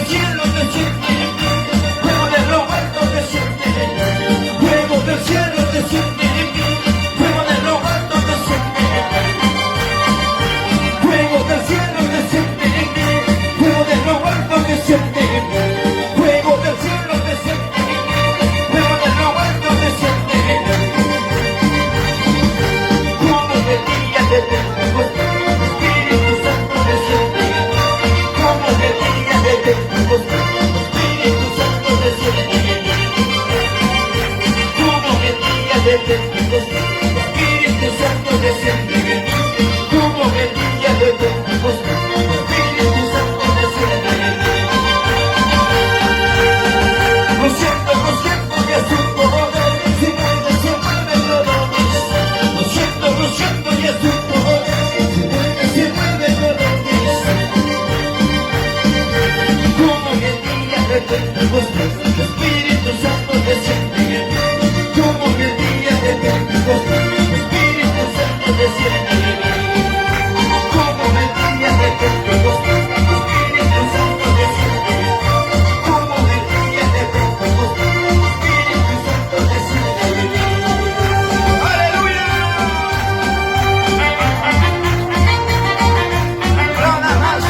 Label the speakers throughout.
Speaker 1: del cielo desciende, fuego de lo alto desciende, fuego del cielo desciende, fuego de lo alto desciende, fuego del cielo desciende, fuego de lo alto desciende, fuego del cielo desciende, fuego de lo alto desciende, como el día de Pentecostés. Espíritu Santo desciende, como el día de Pentecostés. Espíritu Santo desciende, como el día de Pentecostés. Espíritu Santo desciende, como el día de Pentecostés. Espíritu Santo desciende. Lo siento, y es un poder, se mueve todo mi ser. Lo siento, y es un poder, se mueve todo mi ser. Como en el día de Pentecostés, Espíritu Santo desciende. Como en el día de Pentecostés, Espíritu Santo desciende. Como en el día de Pentecostés, Espíritu Santo desciende. Como en el día de Pentecostés, Espíritu Santo desciende. ¡Aleluya! Aplauda más.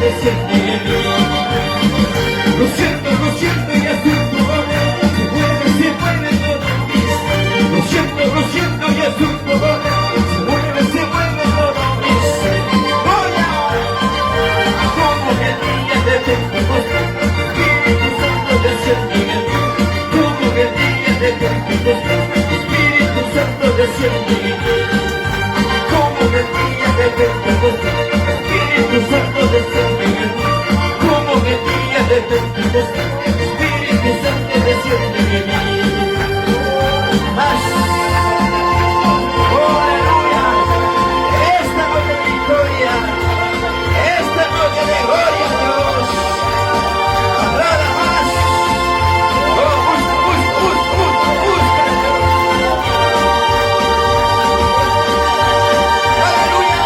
Speaker 1: desciende en mí. Lo siento y asunto, se mueve todo en mí. Lo siento y asunto, se mueve todo en mí. ¡Hola! Como el día de Pentecostés, Espíritu Santo desciende en mí. Como el día de Pentecostés, Espíritu Santo desciende en mí. Como el día de Pentecostés, Espíritu Santo desciende en mí. Como el día de Pentecostés, Espíritu Santo desciende en mí. ¡Oh, aleluya! Esta noche de victoria, esta noche de gloria a Dios. Nada más. Oh, busca a Dios. ¡Aleluya!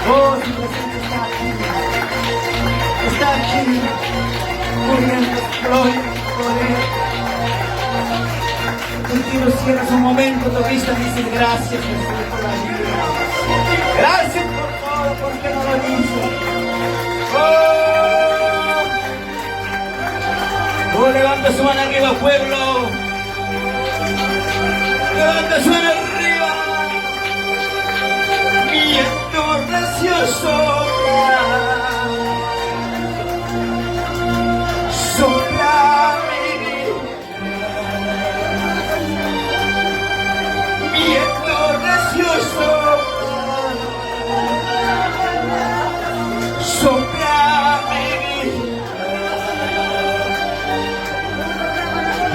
Speaker 1: Oh, su presencia está aquí, muriendo, gloria, poder. Contigo cierras un momento tu vista y dices gracias Jesús por la vida. Gracias por todo, porque no lo hizo. Oh, levanta su mano arriba, pueblo. Levanta su mano arriba. Viento recio sopla. Sopla mi vida. Viento recio sopla. Sopla mi vida.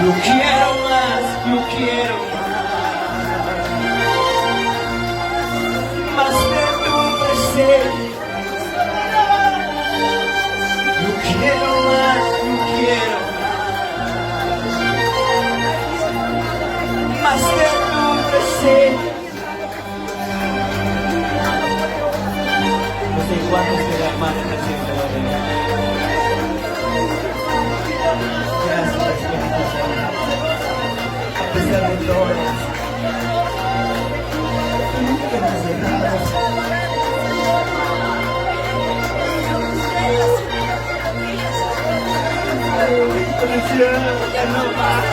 Speaker 1: Yo quiero más, yo quiero más de tu presencia. Yo quiero más, yo quiero más de tu presencia. No sé cuántos te dan más de presencia. Gracias, Espíritu Santo. A pesar de todo, nunca nos dejas. Ya no más.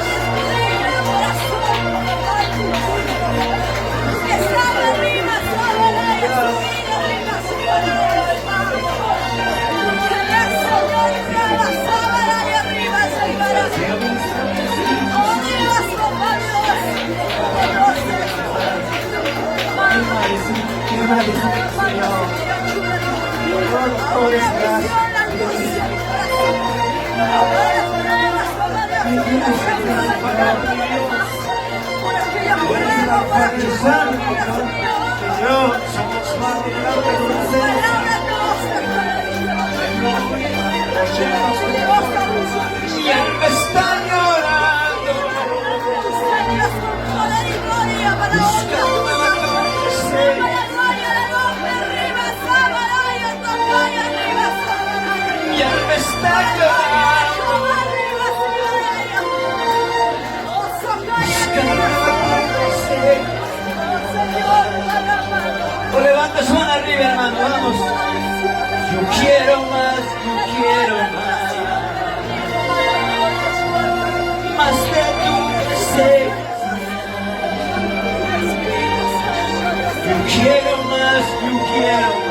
Speaker 1: Mi alma está llorando, buscando la presencia. Mi alma está llorando, buscando la presencia. O levanta su mano arriba, hermano, vamos. Yo quiero más, yo quiero más. Más de tu presencia. Yo quiero más, yo quiero más.